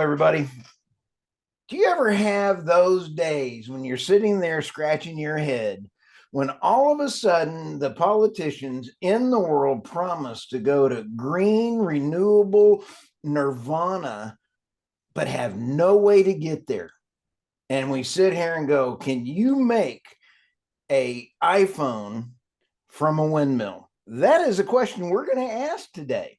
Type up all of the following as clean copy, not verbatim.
everybody. Do you ever have those days when you're sitting there scratching your head when all of a sudden the politicians in the world promise to go to green, renewable nirvana, but have no way to get there? And we sit here and go, can you make a iPhone from a windmill? That is a question we're going to ask today.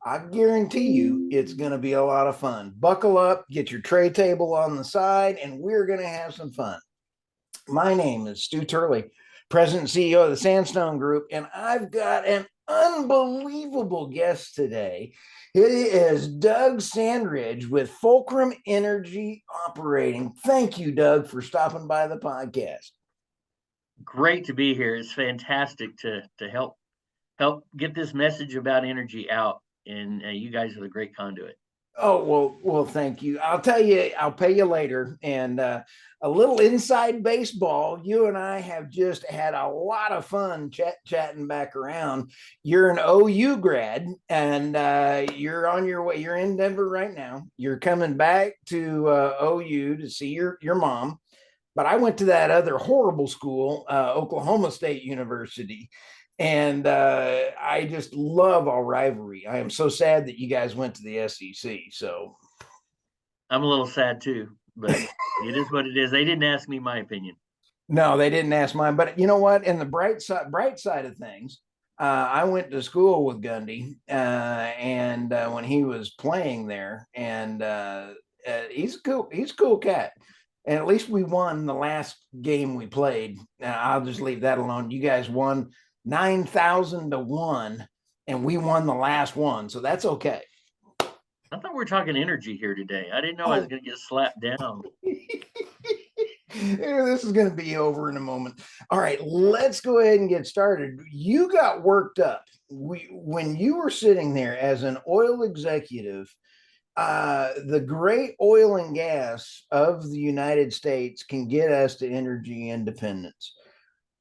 I guarantee you it's going to be a lot of fun. Buckle up, get your tray table on the side, and we're going to have some fun. My name is Stu Turley, President and CEO of the Sandstone Group, and I've got an unbelievable guest today. It is Doug Sandridge with Fulcrum Energy Operating. Thank you, Doug, for stopping by the podcast. Great to be here. It's fantastic to help get this message about energy out, and you guys are the great conduit. Oh, well, thank you. I'll tell you, I'll pay you later. And a little inside baseball. You and I have just had a lot of fun chatting back around. You're an OU grad, and you're on your way. You're in Denver right now. You're coming back to OU to see your mom. But I went to that other horrible school, Oklahoma State University. And I just love our rivalry. I am so sad that you guys went to the SEC. So I'm a little sad too, but it is what it is. They didn't ask me my opinion. No, they didn't ask mine. But you know what? In the bright side of things, I went to school with Gundy, and when he was playing there, and he's a cool cat. And at least we won the last game we played. I'll just leave that alone. You guys won 9,000-1, and we won the last one, so that's okay. I thought we were talking energy here today. I didn't know I was going to get slapped down. This is going to be over in a moment. All right, let's go ahead and get started. You got worked up when you were sitting there as an oil executive. The great oil and gas of the United States can get us to energy independence,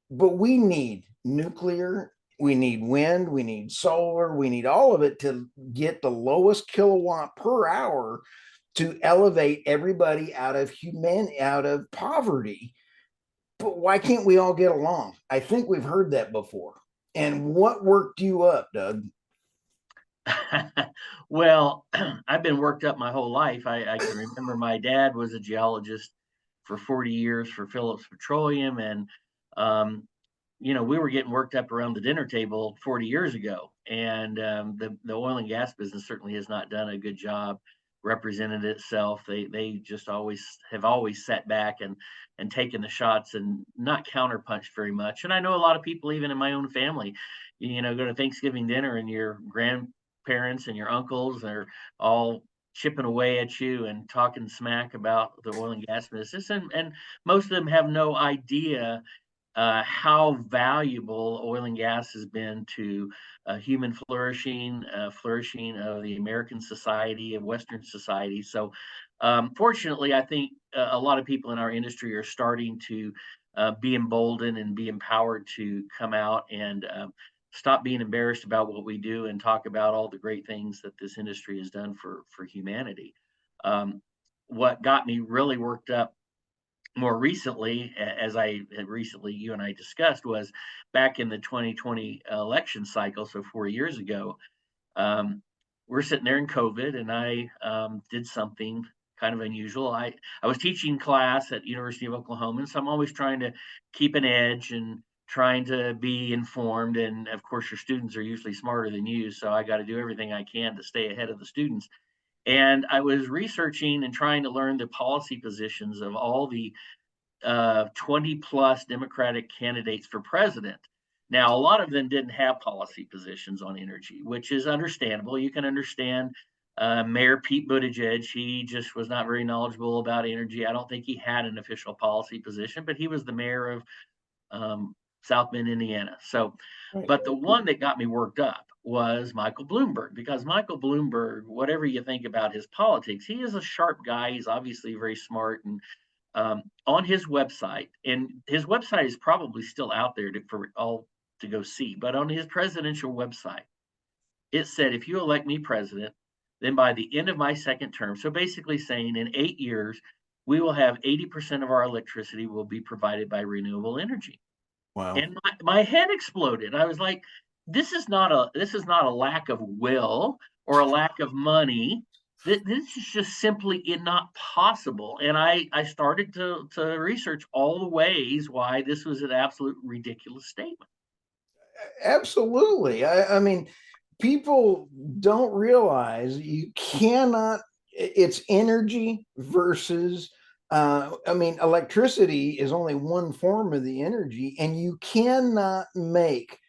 but we need nuclear, we need wind, we need solar, we need all of it to get the lowest kilowatt per hour to elevate everybody out of poverty. But why can't we all get along? I think we've heard that before. And what worked you up, Doug? Well, I've been worked up my whole life. I can remember my dad was a geologist for 40 years for Phillips Petroleum, and we were getting worked up around the dinner table 40 years ago. And the oil and gas business certainly has not done a good job represented itself. They just have always sat back and taken the shots and not counterpunched very much. And I know a lot of people, even in my own family, go to Thanksgiving dinner and your grandparents and your uncles are all chipping away at you and talking smack about the oil and gas business. And most of them have no idea how valuable oil and gas has been to human flourishing of the American society, of Western society. So fortunately, I think a lot of people in our industry are starting to be emboldened and be empowered to come out and stop being embarrassed about what we do and talk about all the great things that this industry has done for humanity. What got me really worked up more recently, as you and I discussed, was back in the 2020 election cycle, so 4 years ago. We're sitting there in COVID, and I did something kind of unusual. I was teaching class at University of Oklahoma, and so I'm always trying to keep an edge and trying to be informed. And of course, your students are usually smarter than you, so I got to do everything I can to stay ahead of the students. And I was researching and trying to learn the policy positions of all the 20 plus Democratic candidates for president. Now, a lot of them didn't have policy positions on energy, which is understandable. You can understand Mayor Pete Buttigieg. He just was not very knowledgeable about energy. I don't think he had an official policy position, but he was the mayor of South Bend, Indiana. So, but the one that got me worked up was Michael Bloomberg, because Michael Bloomberg, whatever you think about his politics, he is a sharp guy. He's obviously very smart, and on his website, and his website is probably still out there for all to go see, but on his presidential website, it said, if you elect me president, then by the end of my second term, so basically saying in 8 years, we will have 80% of our electricity will be provided by renewable energy. Wow. And my head exploded. I was like, this is not a lack of will or a lack of money. This is just simply not possible. And I started to research all the ways why this was an absolute ridiculous statement. Absolutely. I mean, people don't realize you cannot, it's energy versus, I mean, electricity is only one form of the energy, and you cannot make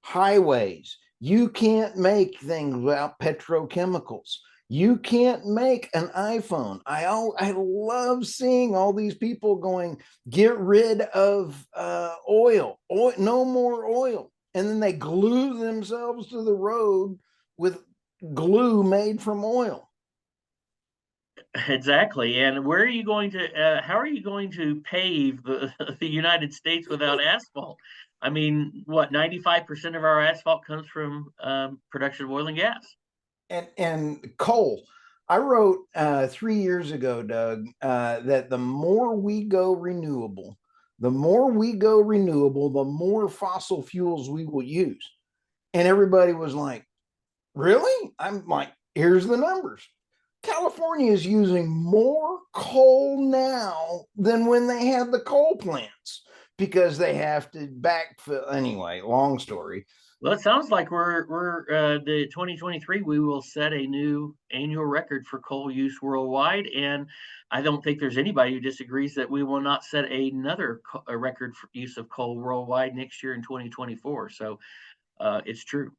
highways. You can't make things without petrochemicals. You can't make an iPhone. I love seeing all these people going, get rid of oil, no more oil, and then they glue themselves to the road with glue made from oil. Exactly. And where are you going to, how are you going to pave the United States without asphalt? I mean, what, 95% of our asphalt comes from production of oil and gas. And coal. I wrote 3 years ago, Doug, that the more we go renewable, the more fossil fuels we will use. And everybody was like, really? I'm like, here's the numbers. California is using more coal now than when they had the coal plants because they have to backfill. Anyway, long story. Well, it sounds like we're the 2023. We will set a new annual record for coal use worldwide, and I don't think there's anybody who disagrees that we will not set another a record for use of coal worldwide next year in 2024. So it's true.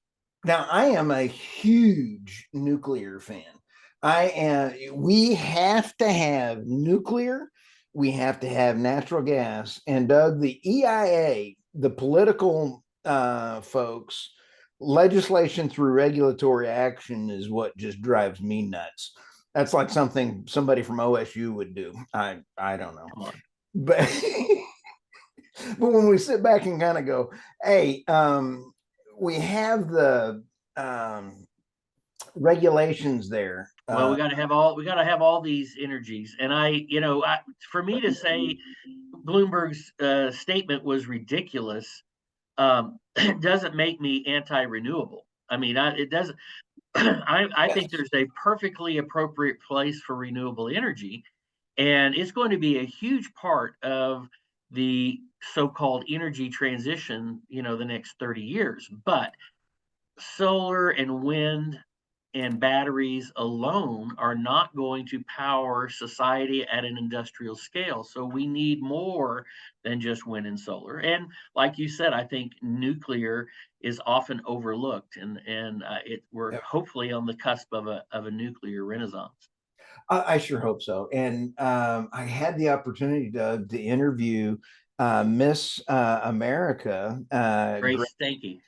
Now, I am a huge nuclear fan. I am, we have to have nuclear, we have to have natural gas. And Doug, the EIA, the political folks, legislation through regulatory action is what just drives me nuts. That's like something somebody from OSU would do. I don't know. Come on. But but when we sit back and kind of go, hey, we have the um, regulations there. Well, we got to have all these energies, and for me to say Bloomberg's statement was ridiculous doesn't make me anti-renewable. I mean, it doesn't. I think there's a perfectly appropriate place for renewable energy, and it's going to be a huge part of the so-called energy transition, the next 30 years. But solar and wind and batteries alone are not going to power society at an industrial scale. So we need more than just wind and solar. And like you said, I think nuclear is often overlooked, and we're Yep. hopefully on the cusp of a nuclear renaissance. I sure hope so. And I had the opportunity, Doug, to interview Miss America, Grace Stanky.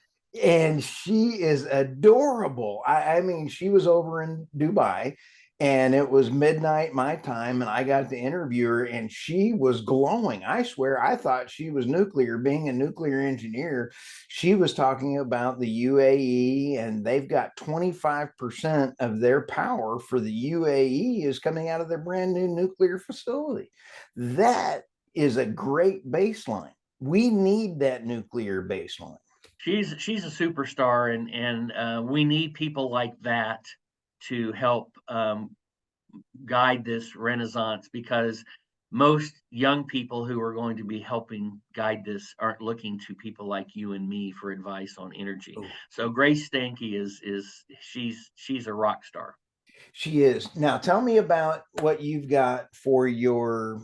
and she is adorable. I mean, she was over in Dubai and it was midnight my time, and I got to interview her, and she was glowing. I swear, I thought she was nuclear, being a nuclear engineer. She was talking about the UAE, and they've got 25% of their power for the UAE is coming out of their brand new nuclear facility. That is a great baseline. We need that nuclear baseline. She's a superstar, and we need people like that to help guide this renaissance, because most young people who are going to be helping guide this aren't looking to people like you and me for advice on energy. Oh, So Grace Stanky is she's a rock star. she is. Now, tell me about what you've got for your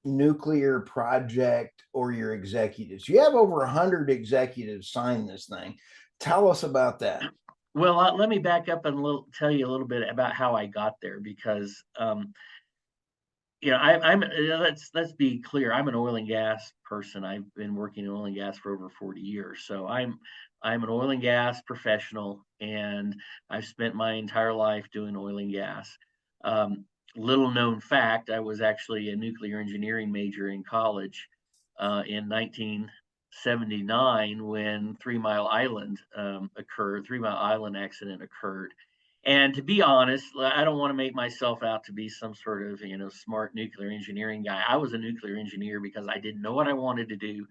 nuclear project or your executives. You have over 100 executives sign this thing. Tell us about that. Well, let me back up and tell you a little bit about how I got there, because let's be clear. I'm an oil and gas person. I've been working in oil and gas for over 40 years. So I'm an oil and gas professional, and I've spent my entire life doing oil and gas. Little known fact, I was actually a nuclear engineering major in college in 1979 when 3 Mile Island accident occurred. And to be honest, I don't want to make myself out to be some sort of, smart nuclear engineering guy. I was a nuclear engineer because I didn't know what I wanted to do.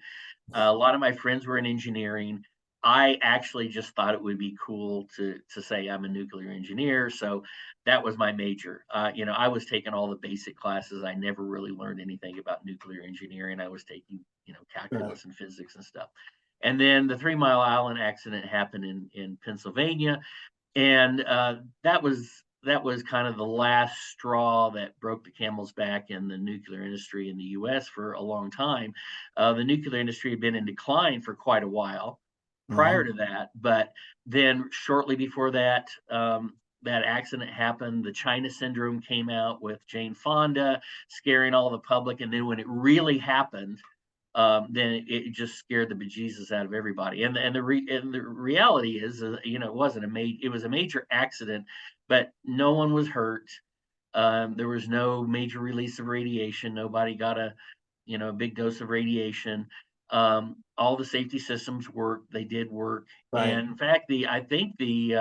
A lot of my friends were in engineering. I actually just thought it would be cool to say I'm a nuclear engineer. So that was my major. I was taking all the basic classes. I never really learned anything about nuclear engineering. I was taking, Right. calculus and physics and stuff. And then the 3 Mile Island accident happened in Pennsylvania, and that was kind of the last straw that broke the camel's back in the nuclear industry in the U.S. for a long time. The nuclear industry had been in decline for quite a while prior Mhm. to that, but then shortly before that, that accident happened. The China syndrome came out with Jane Fonda, scaring all the public, and then when it really happened, then it just scared the bejesus out of everybody. And the reality is, it was a major accident, but no one was hurt. There was no major release of radiation. Nobody got a big dose of radiation. All the safety systems worked. They did work. Right. And in fact, I think the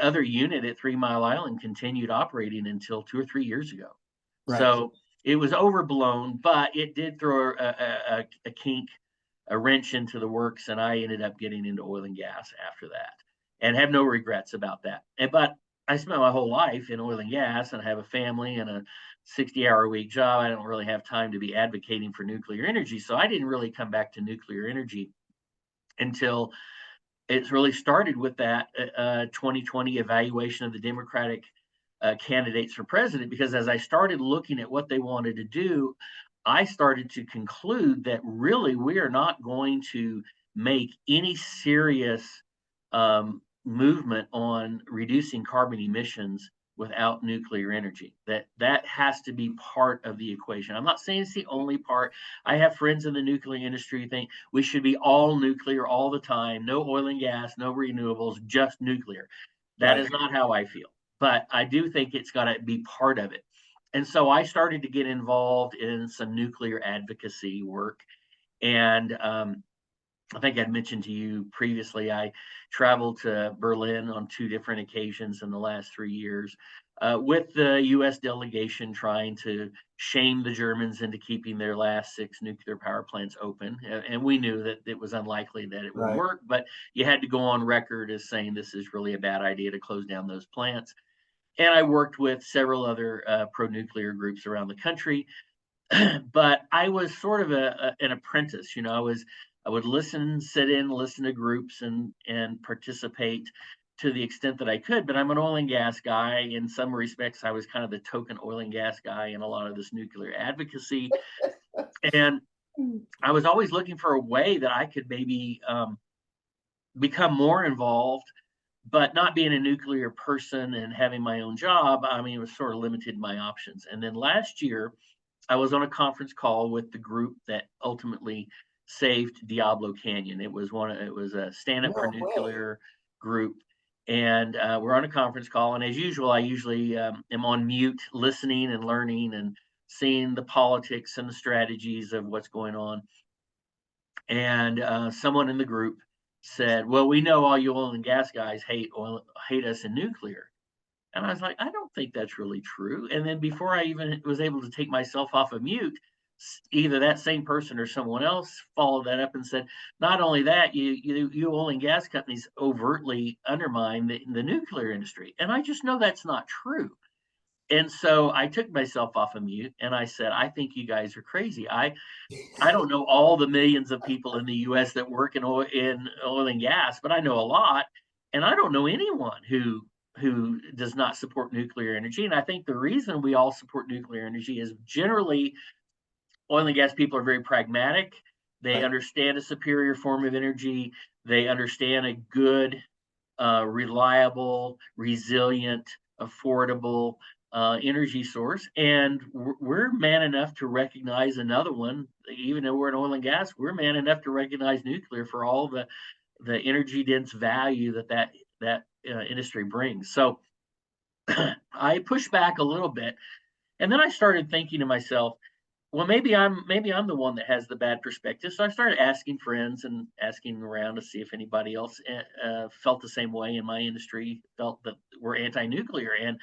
other unit at 3 Mile Island continued operating until 2 or 3 years ago. Right. So it was overblown, but it did throw a kink, a wrench into the works, and I ended up getting into oil and gas after that, and have no regrets about that. But I spent my whole life in oil and gas, and I have a family and a 60-hour-a-week job. I don't really have time to be advocating for nuclear energy, so I didn't really come back to nuclear energy until it's really started with that 2020 evaluation of the Democratic candidates for president. Because as I started looking at what they wanted to do, I started to conclude that really we are not going to make any serious movement on reducing carbon emissions without nuclear energy. That has to be part of the equation. I'm not saying it's the only part. I have friends in the nuclear industry who think we should be all nuclear all the time, no oil and gas, no renewables, just nuclear. That Right. is not how I feel, but I do think it's got to be part of it. And so I started to get involved in some nuclear advocacy work. And I think I'd mentioned to you previously, I traveled to Berlin on 2 different occasions in the last 3 years with the US delegation, trying to shame the Germans into keeping their last 6 nuclear power plants open. And we knew that it was unlikely that it would Right. work, but you had to go on record as saying this is really a bad idea to close down those plants. And I worked with several other pro nuclear groups around the country. But I was sort of an apprentice. I would listen, sit in, listen to groups, and participate to the extent that I could. But I'm an oil and gas guy. In some respects, I was kind of the token oil and gas guy in a lot of this nuclear advocacy, and I was always looking for a way that I could maybe become more involved. But not being a nuclear person and having my own job, I mean, it was sort of limited my options. And then last year, I was on a conference call with the group that ultimately saved Diablo Canyon. It was a stand up for No way. nuclear group, and we're on a conference call. And as usual, I usually am on mute, listening and learning and seeing the politics and the strategies of what's going on. And someone in the group said, "Well, we know all you oil and gas guys hate us in nuclear." And I was like, I don't think that's really true. And then before I even was able to take myself off of mute, either that same person or someone else followed that up and said, not only that, you oil and gas companies overtly undermine the nuclear industry. And I just know that's not true. And so I took myself off of mute and I said, I think you guys are crazy. I don't know all the millions of people in the US that work in oil and gas, but I know a lot. And I don't know anyone who does not support nuclear energy. And I think the reason we all support nuclear energy is generally oil and gas people are very pragmatic. They Right. understand a superior form of energy. They understand a good, reliable, resilient, affordable energy source. And we're man enough to recognize another one. Even though we're in oil and gas, we're man enough to recognize nuclear for all the energy dense value that industry brings. So I pushed back a little bit, and then I started thinking to myself, well, maybe I'm the one that has the bad perspective. So I started asking friends and asking around to see if anybody else felt the same way in my industry, felt that were anti-nuclear. And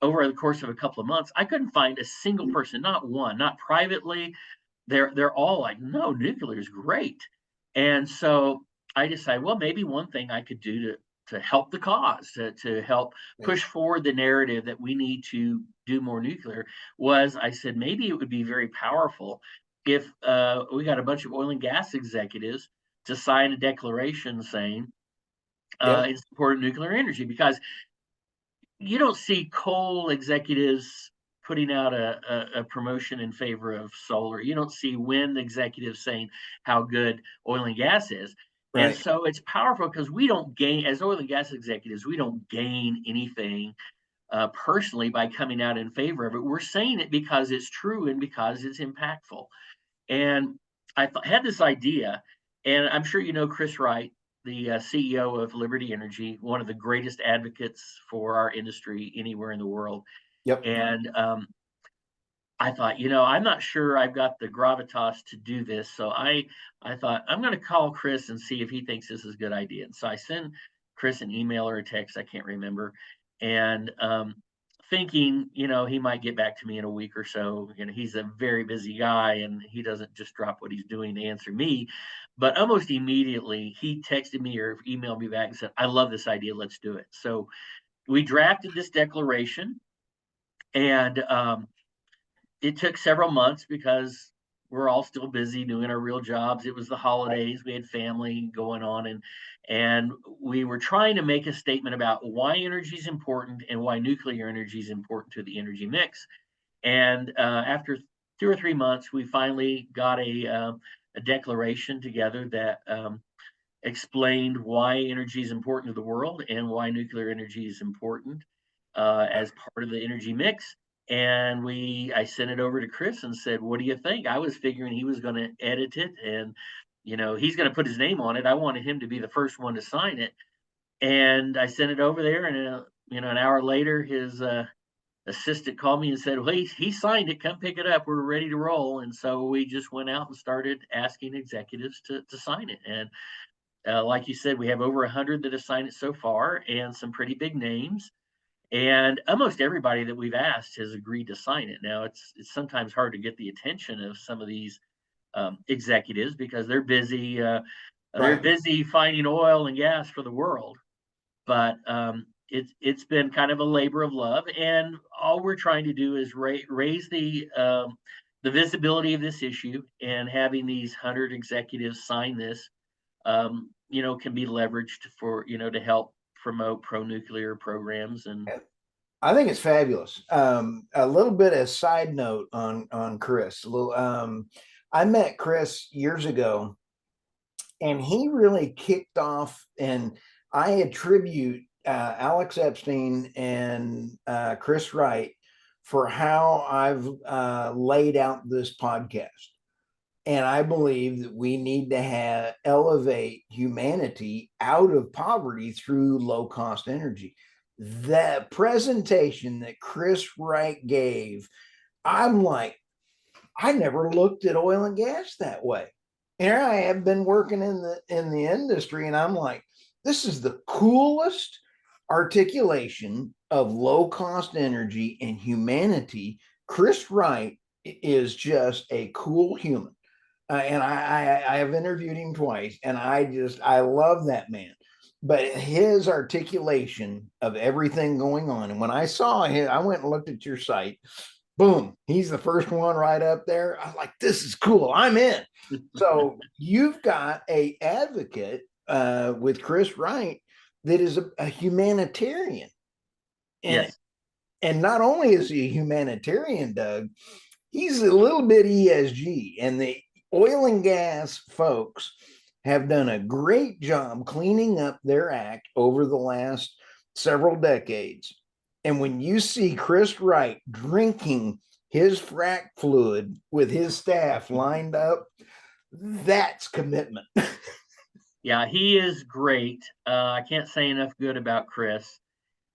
over the course of a couple of months, I couldn't find a single person, not one, not privately. They're all like, no, nuclear is great. And so I decided, well, maybe one thing I could do to help the cause, to help push forward the narrative that we need to do more nuclear, was I said maybe it would be very powerful if we got a bunch of oil and gas executives to sign a declaration saying Yep. in support of nuclear energy, because you don't see coal executives putting out a promotion in favor of solar. You don't see wind executives saying how good oil and gas is. And Right. so it's powerful because we don't gain, as oil and gas executives, we don't gain anything personally by coming out in favor of it. We're saying it because it's true and because it's impactful. And had this idea, and I'm sure you know Chris Wright, the CEO of Liberty Energy, one of the greatest advocates for our industry anywhere in the world. Yep. And I thought, I'm not sure I've got the gravitas to do this. So I thought, I'm going to call Chris and see if he thinks this is a good idea. And so I sent Chris an email or a text, I can't remember. And thinking, he might get back to me in a week or so. He's a very busy guy and he doesn't just drop what he's doing to answer me. But almost immediately, he texted me or emailed me back and said, I love this idea. Let's do it. So we drafted this declaration, and it took several months because we're all still busy doing our real jobs. It was the holidays. We had family going on, and we were trying to make a statement about why energy is important and why nuclear energy is important to the energy mix. And after 2 or 3 months, we finally got a declaration together that explained why energy is important to the world and why nuclear energy is important as part of the energy mix. And I sent it over to Chris and said, what do you think? I was figuring he was going to edit it and, he's going to put his name on it. I wanted him to be the first one to sign it. And I sent it over there, and, an hour later, his assistant called me and said, well, he signed it. Come pick it up. We're ready to roll. And so we just went out and started asking executives to sign it. And like you said, we have over 100 that have signed it so far, and some pretty big names. And almost everybody that we've asked has agreed to sign it. Now, it's sometimes hard to get the attention of some of these executives because they're busy. They're busy finding oil and gas for the world. But it's been kind of a labor of love, and all we're trying to do is raise the visibility of this issue, and having these 100 executives sign this, can be leveraged for to help promote pro-nuclear programs. And I think it's fabulous. A little bit of side note on Chris. I met Chris years ago, and he really kicked off, and I attribute Alex Epstein and Chris Wright for how I've laid out this podcast. And I believe that we need to elevate humanity out of poverty through low cost energy. The presentation that Chris Wright gave, I'm like, I never looked at oil and gas that way. Here I have been working in the industry, and I'm like, this is the coolest articulation of low cost energy and humanity. Chris Wright is just a cool human. And I have interviewed him twice, and I love that man. But his articulation of everything going on, and when I saw him, I went and looked at your site. Boom, he's the first one right up there. I was like, this is cool. I'm in. So you've got a advocate with Chris Wright that is a humanitarian. And, yes. And not only is he a humanitarian, Doug, he's a little bit ESG. And the oil and gas folks have done a great job cleaning up their act over the last several decades. And when you see Chris Wright drinking his frack fluid with his staff lined up, that's commitment. Yeah, he is great. I can't say enough good about Chris.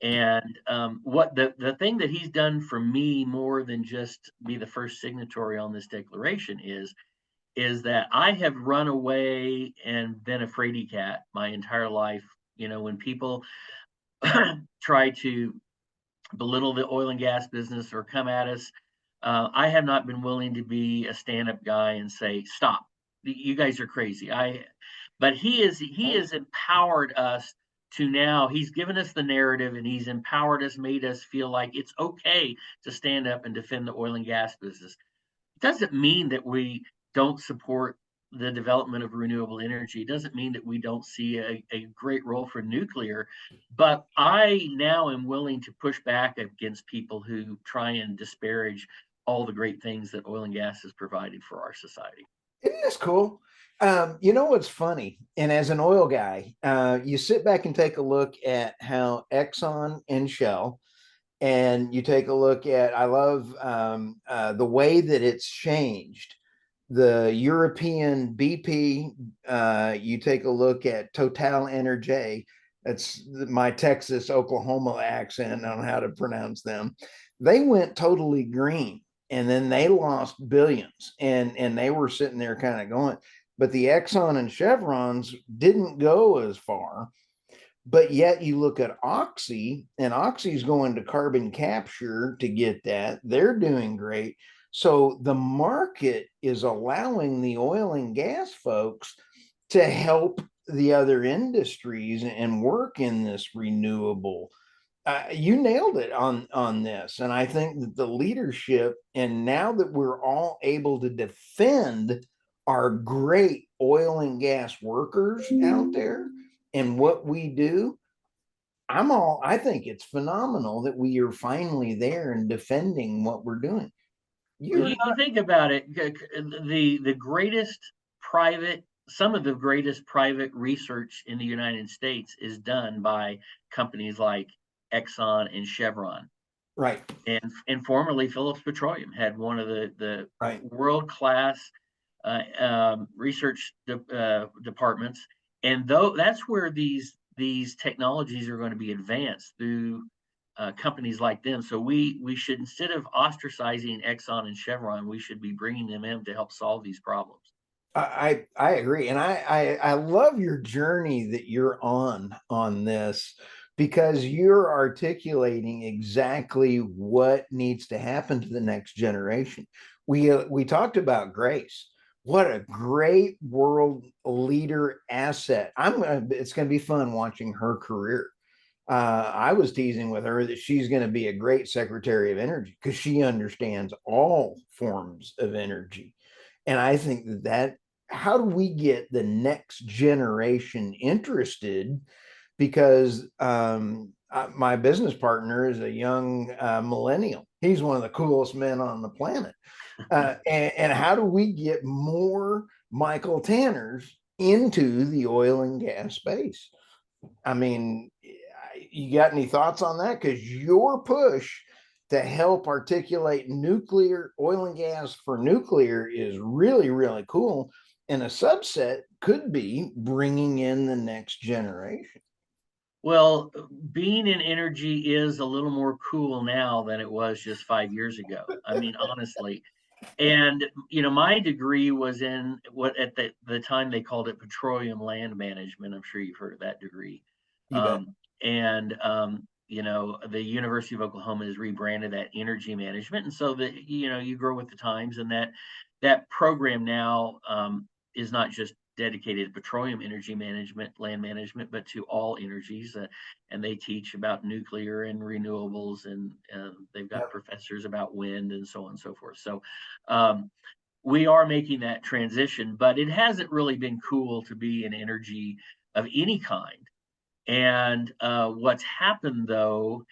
And what the thing that he's done for me more than just be the first signatory on this declaration is that I have run away and been a fraidy cat my entire life. When people try to belittle the oil and gas business or come at us. I have not been willing to be a stand-up guy and say, stop, you guys are crazy. But he has empowered us to now, he's given us the narrative and he's empowered us, made us feel like it's okay to stand up and defend the oil and gas business. It doesn't mean that we don't support the development of renewable energy. It doesn't mean that we don't see a great role for nuclear, but I now am willing to push back against people who try and disparage all the great things that oil and gas has provided for our society. Isn't this cool? You know what's funny? And as an oil guy, you sit back and take a look at how Exxon and Shell, and you take a look at, I love the way that it's changed. The European BP, you take a look at Total Energy, that's my Texas, Oklahoma accent on how to pronounce them. They went totally green and then they lost billions and they were sitting there kind of going, but the Exxon and Chevrons didn't go as far. But yet you look at Oxy, and Oxy's going to carbon capture to get that. They're doing great. So the market is allowing the oil and gas folks to help the other industries and work in this renewable. You nailed it on this, and I think that the leadership, and now that we're all able to defend our great oil and gas workers out there and what we do, I think it's phenomenal that we are finally there and defending what we're doing. Well, You're you think about it, the greatest private, some of the greatest private research in the United States is done by companies like Exxon and Chevron. right, And formerly Phillips Petroleum had one of the right. world class research departments, and though that's where these technologies are going to be advanced through companies like them. So we should, instead of ostracizing Exxon and Chevron, we should be bringing them in to help solve these problems. I agree, and I love your journey that you're on this, because you're articulating exactly what needs to happen to the next generation. We talked about Grace. What a great world leader asset. It's gonna be fun watching her career. I was teasing with her that she's going to be a great Secretary of Energy because she understands all forms of energy. And I think that how do we get the next generation interested? Because my business partner is a young millennial. He's one of the coolest men on the planet. And how do we get more Michael Tanners into the oil and gas space? I mean, you got any thoughts on that? Because your push to help articulate nuclear, oil and gas for nuclear is really, really cool. And a subset could be bringing in the next generation. Well, being in energy is a little more cool now than it was just 5 years ago. I mean, honestly. And my degree was in what at the time they called it petroleum land management. I'm sure you've heard of that degree. You bet. And the University of Oklahoma has rebranded that energy management, and so that you grow with the times, and that program now is not just dedicated to petroleum energy management, land management, but to all energies. And they teach about nuclear and renewables, and they've got Yep. professors about wind and so on and so forth. So we are making that transition, but it hasn't really been cool to be in energy of any kind. And what's happened though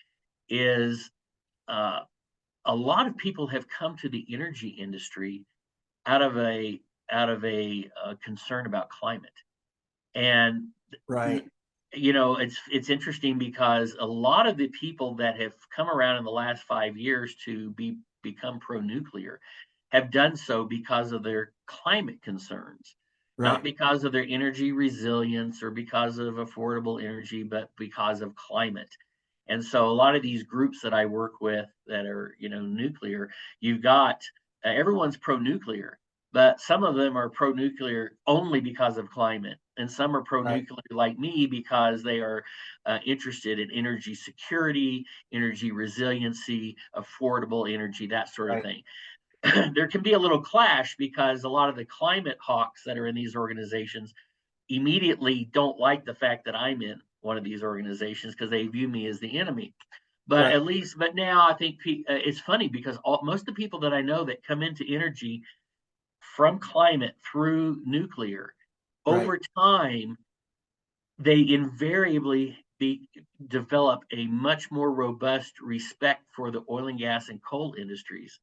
is a lot of people have come to the energy industry out of a concern about climate. And Right. it's interesting because a lot of the people that have come around in the last 5 years to become pro-nuclear have done so because of their climate concerns, not Right. because of their energy resilience or because of affordable energy, but because of climate. And so a lot of these groups that I work with that are, nuclear, you've got everyone's pro-nuclear, but some of them are pro-nuclear only because of climate. and some are pro-nuclear like me because they are interested in energy security, energy resiliency, affordable energy, that sort of thing. There can be a little clash because a lot of the climate hawks that are in these organizations immediately don't like the fact that I'm in one of these organizations because they view me as the enemy. But at least, but now I think it's funny because most of the people that I know that come into energy from climate through nuclear, over time, they invariably develop a much more robust respect for the oil and gas and coal industries.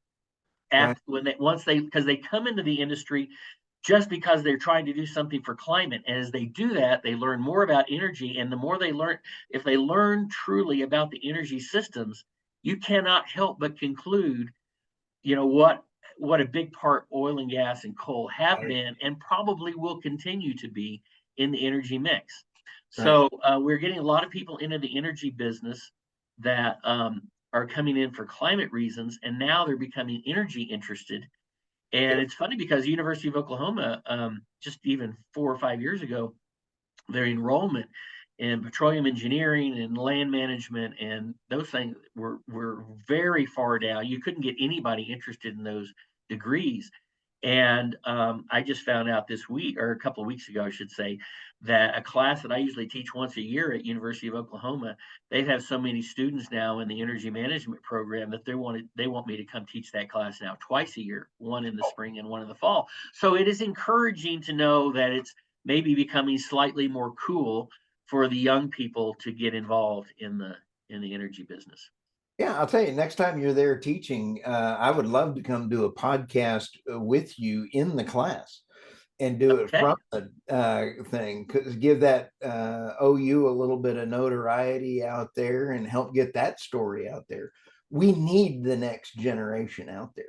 Because they come into the industry just because they're trying to do something for climate. And as they do that, they learn more about energy. And the more they learn, if they learn truly about the energy systems, you cannot help but conclude, what a big part oil and gas and coal have been and probably will continue to be in the energy mix. So we're getting a lot of people into the energy business that are coming in for climate reasons, and now they're becoming energy interested. And it's funny because University of Oklahoma, just even 4 or 5 years ago, their enrollment in petroleum engineering and land management and those things were very far down. You couldn't get anybody interested in those degrees. And I just found out this week, or a couple of weeks ago, I should say, that a class that I usually teach once a year at University of Oklahoma, they have so many students now in the energy management program that they want me to come teach that class now twice a year, one in the spring and one in the fall. So it is encouraging to know that it's maybe becoming slightly more cool for the young people to get involved in the energy business. Yeah, I'll tell you, next time you're there teaching, I would love to come do a podcast with you in the class and do it from the thing, give that OU a little bit of notoriety out there and help get that story out there. We need the next generation out there.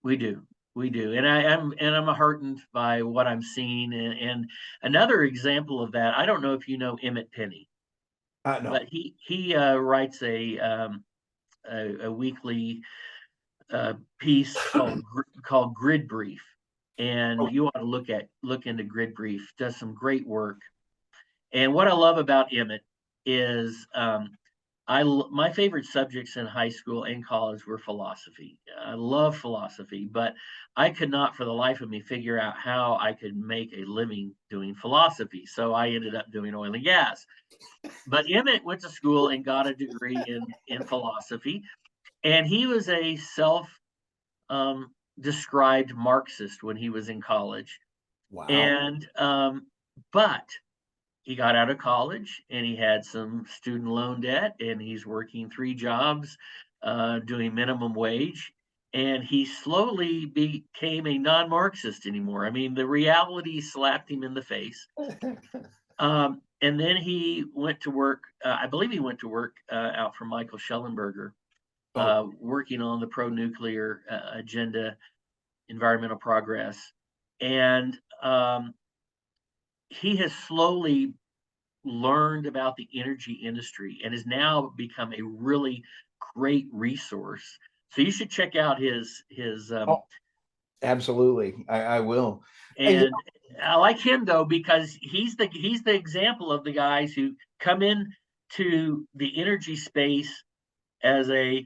We do. And I'm heartened by what I'm seeing. And another example of that, I don't know if you know Emmett Penny, No. but he writes a weekly piece called Grid Brief, and you ought to look into Grid Brief. Does some great work. And what I love about Emmett is my favorite subjects in high school and college were philosophy. I love philosophy, but I could not for the life of me figure out how I could make a living doing philosophy. So I ended up doing oil and gas. But Emmett went to school and got a degree in philosophy, and he was a described Marxist when he was in college. Wow. And but he got out of college and he had some student loan debt, and he's working 3 jobs, doing minimum wage, and he slowly became a non-Marxist anymore. I mean, the reality slapped him in the face. And then he went to work, I believe he went to work out for Michael Shellenberger, working on the pro-nuclear agenda, environmental progress. And he has slowly learned about the energy industry and has now become a really great resource. So you should check out his absolutely. I will. And I like him though, because he's the example of the guys who come in to the energy space as a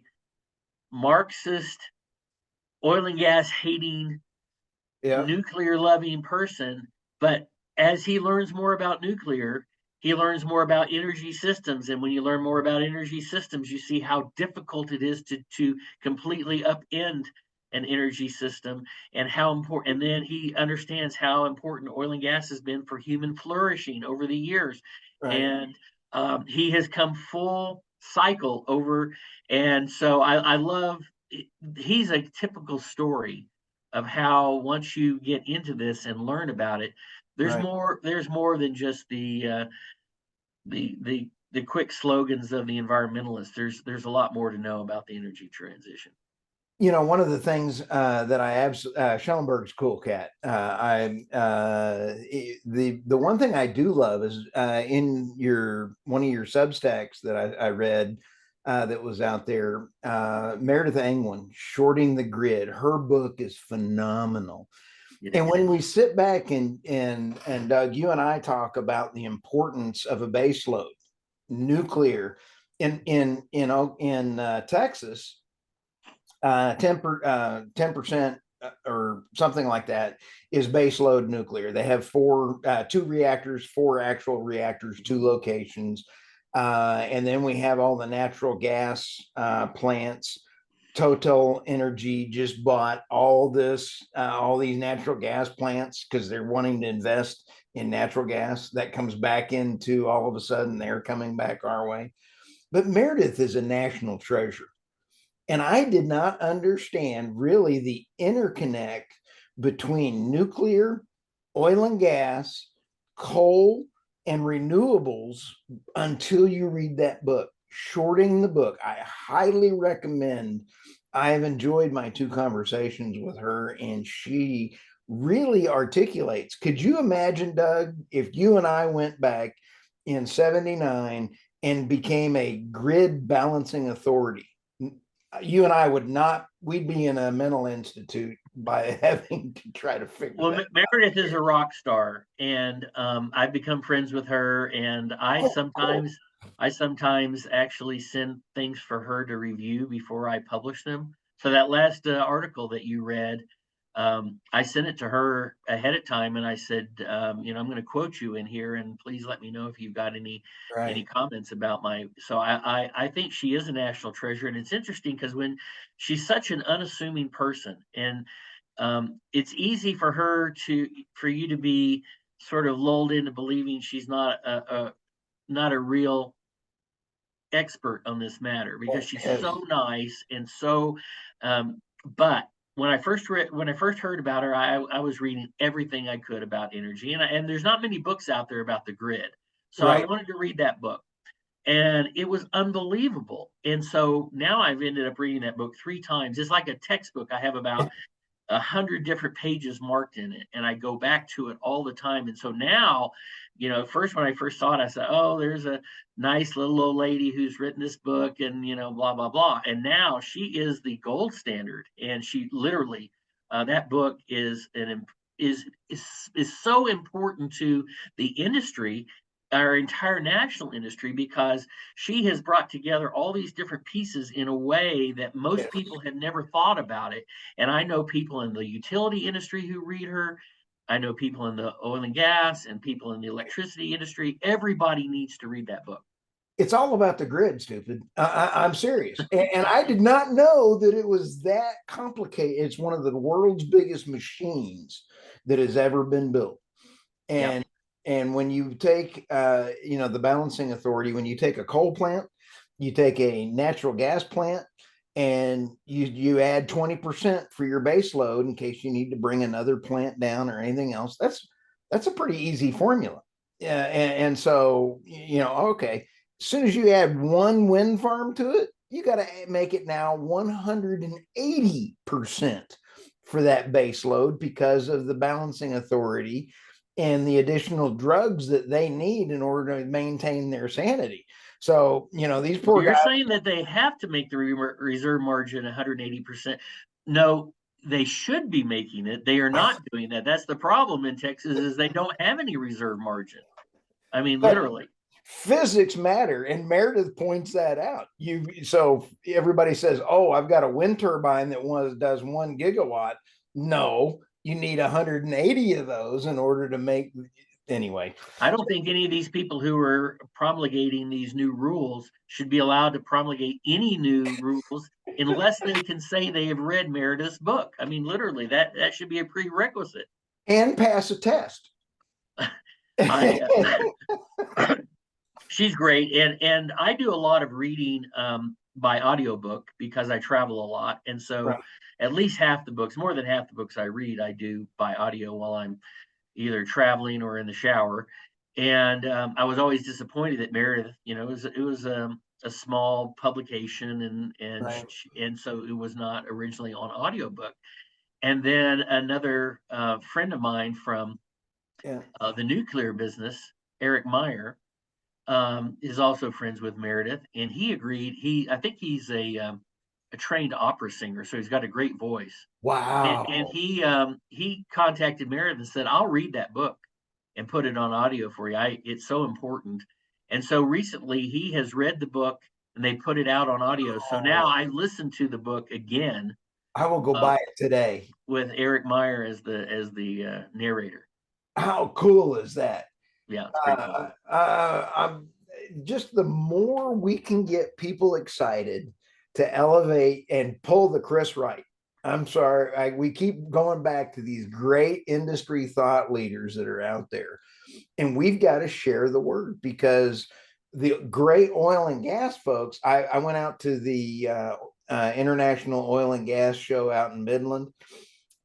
Marxist, oil and gas hating, nuclear loving person, but as he learns more about nuclear, he learns more about energy systems. And when you learn more about energy systems, you see how difficult it is to completely upend an energy system, and how important. And then he understands how important oil and gas has been for human flourishing over the years. And he has come full cycle over. And so I love, he's a typical story of how once you get into this and learn about it, there's more than just the quick slogans of the environmentalists. There's a lot more to know about the energy transition. One of the things that I Schellenberg's cool cat. The one thing I do love is in one of your substacks that I read that was out there, Meredith Angwin, Shorting the Grid. Her book is phenomenal. And when we sit back and Doug, you and I talk about the importance of a base load, nuclear in Texas, 10% or something like that is base load nuclear. They have two reactors, four actual reactors, two locations, and then we have all the natural gas plants. Total Energy just bought all these natural gas plants because they're wanting to invest in natural gas that comes back into, all of a sudden they're coming back our way. But Meredith is a national treasure. And I did not understand really the interconnect between nuclear, oil and gas, coal, and renewables until you read that book, Shorting the Book. I highly recommend. I have enjoyed my two conversations with her, and she really articulates. Could you imagine, Doug, if you and I went back in 79 and became a grid balancing authority? You and I would not, we'd be in a mental institute by having to try to figure Well, that Meredith is a rock star, and I've become friends with her. And out. I sometimes actually send things for her to review before I publish them. So that last article that you read, I sent it to her ahead of time, and I said, I'm going to quote you in here, and please let me know if you've got any Right. comments about my. So I think she is a national treasure, and it's interesting because when she's such an unassuming person, and it's easy for you to be sort of lulled into believing she's not a real expert on this matter because she's Yes. so nice and so but when I first heard about her, I was reading everything I could about energy, and there's not many books out there about the grid, so I Right. wanted to read that book, and it was unbelievable. And so now I've ended up reading that book 3 times. It's like a textbook. I have about 100 different pages marked in it, and I go back to it all the time. And so now, first, when I first saw it, I said, oh, there's a nice little old lady who's written this book, and blah blah blah. And now she is the gold standard, and she literally, that book is so important to the industry, our entire national industry, because she has brought together all these different pieces in a way that most Yes. people have never thought about it. And I know people in the utility industry who read her. I know people in the oil and gas and people in the electricity industry. Everybody needs to read that book. It's all about the grid, stupid. I'm serious. And I did not know that it was that complicated. It's one of the world's biggest machines that has ever been built. Yeah. And when you take, the balancing authority, when you take a coal plant, you take a natural gas plant, and you add 20% for your base load in case you need to bring another plant down or anything else. That's a pretty easy formula. Yeah, and so okay. As soon as you add one wind farm to it, you got to make it now 180% for that base load because of the balancing authority and the additional drugs that they need in order to maintain their sanity. So, these poor You're guys. saying that they have to make the reserve margin 180%. No, they should be making it. They are not doing that. That's the problem in Texas, is they don't have any reserve margin. I mean, But literally. physics matter, and Meredith points that out. So everybody says, oh, I've got a wind turbine that does 1 gigawatt. No, you need 180 of those in order to make. Anyway, I don't think any of these people who are promulgating these new rules should be allowed to promulgate any new rules unless they can say they have read Meredith's book. I mean, literally, that should be a prerequisite. and pass a test. I She's great, and I do a lot of reading by audiobook because I travel a lot, and so Right. at least half the books, more than half the books I read, I do by audio while I'm either traveling or in the shower. And I was always disappointed that Meredith, it was a small publication, Right. and so it was not originally on audiobook. And then another friend of mine from Yeah. the nuclear business, Eric Meyer, is also friends with Meredith, and he agreed. I think he's a trained opera singer, so he's got a great voice. Wow. And he contacted Meredith and said, "I'll read that book and put it on audio for you. It's so important." And so recently he has read the book and they put it out on audio. So now I listen to the book again I will go buy it today. with Eric Meyer as the narrator. How cool is that? Yeah, it's pretty cool. I'm just the more we can get people excited to elevate and pull the Chris Wright. I'm sorry, we keep going back to these great industry thought leaders that are out there, and we've got to share the word because the great oil and gas folks. I went out to the International Oil and Gas Show out in Midland.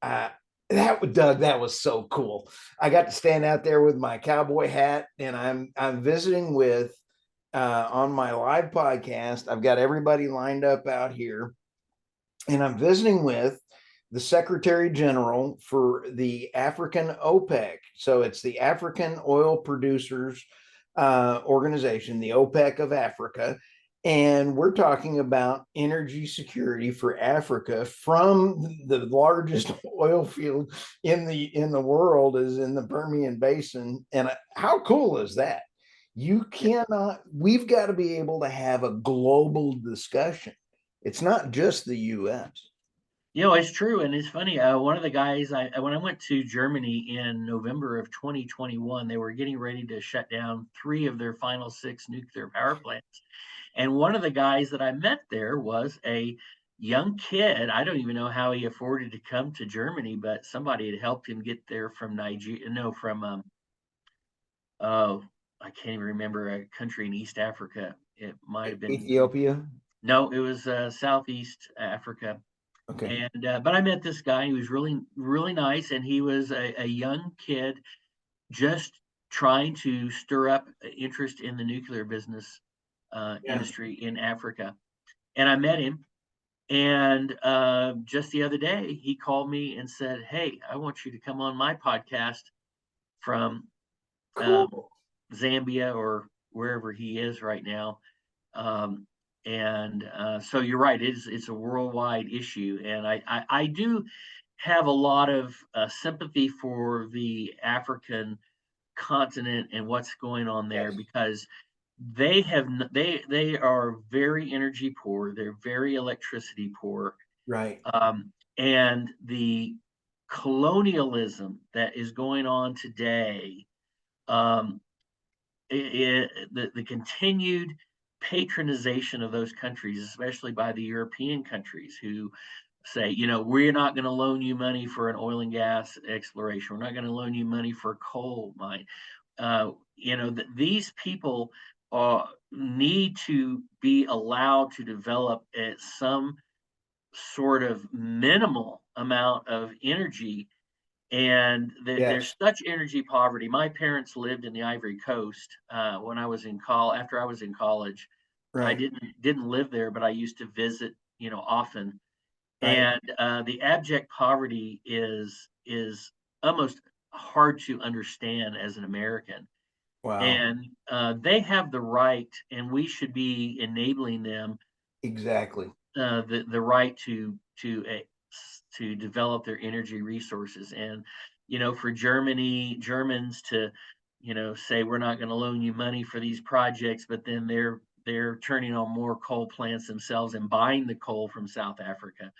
That was so cool. I got to stand out there with my cowboy hat, and I'm visiting with on my live podcast. I've got everybody lined up out here, and I'm visiting with the Secretary General for the African OPEC. So it's the African Oil Producers Organization, the OPEC of Africa. And we're talking about energy security for Africa from the largest oil field in the world is in the Permian Basin. And how cool is that? We've got to be able to have a global discussion. It's not just the US. It's true, and it's funny. One of the guys, when I went to Germany in November of 2021, they were getting ready to shut down 3 of their final 6 nuclear power plants. And one of the guys that I met there was a young kid. I don't even know how he afforded to come to Germany, but somebody had helped him get there from Nigeria. No, from oh, I can't even remember a country in East Africa. It might have been Ethiopia. No, it was Southeast Africa. Okay. And but I met this guy. He was really, really nice, and he was a young kid just trying to stir up interest in the nuclear business industry in Africa. And I met him, and just the other day, he called me and said, "Hey, I want you to come on my podcast from Cool. Zambia or wherever he is right now." And so you're right, it's a worldwide issue, and I do have a lot of sympathy for the African continent and what's going on there, Yes. because they are very energy poor, they're very electricity poor, Right. and the colonialism that is going on today, um, the continued patronization of those countries, especially by the European countries who say, we're not going to loan you money for an oil and gas exploration. We're not going to loan you money for a coal mine. These people need to be allowed to develop at some sort of minimal amount of energy, and there's Yes. such energy poverty. My parents lived in the Ivory Coast when I was in college. After I was in college, I Right. didn't live there, but I used to visit, often. Right. And the abject poverty is almost hard to understand as an American. Wow. And they have the right, and we should be enabling them Exactly. the right to develop their energy resources. And for Germans to say we're not going to loan you money for these projects, but then they're turning on more coal plants themselves and buying the coal from South Africa.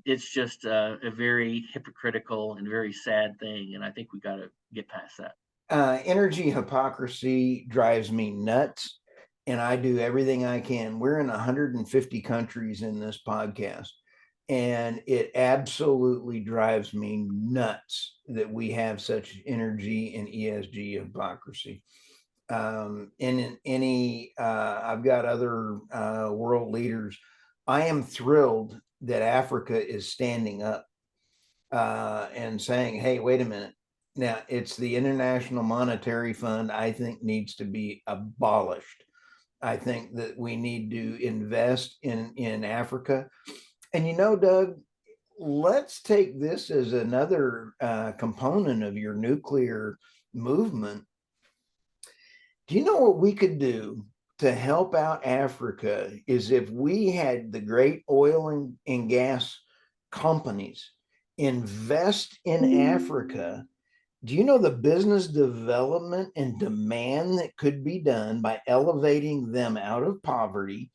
It's just a very hypocritical and very sad thing, and I think we got to get past that. Energy hypocrisy drives me nuts, and I do everything I can. We're in 150 countries in this podcast, and it absolutely drives me nuts that we have such energy and ESG hypocrisy. In any, I've got other world leaders. I am thrilled that Africa is standing up and saying, "Hey, wait a minute." Now, it's the International Monetary Fund, I think, needs to be abolished. I think that we need to invest in Africa. And Doug, let's take this as another component of your nuclear movement. Do you know what we could do to help out Africa is if we had the great oil and gas companies invest in Africa. Do you know the business development and demand that could be done by elevating them out of poverty,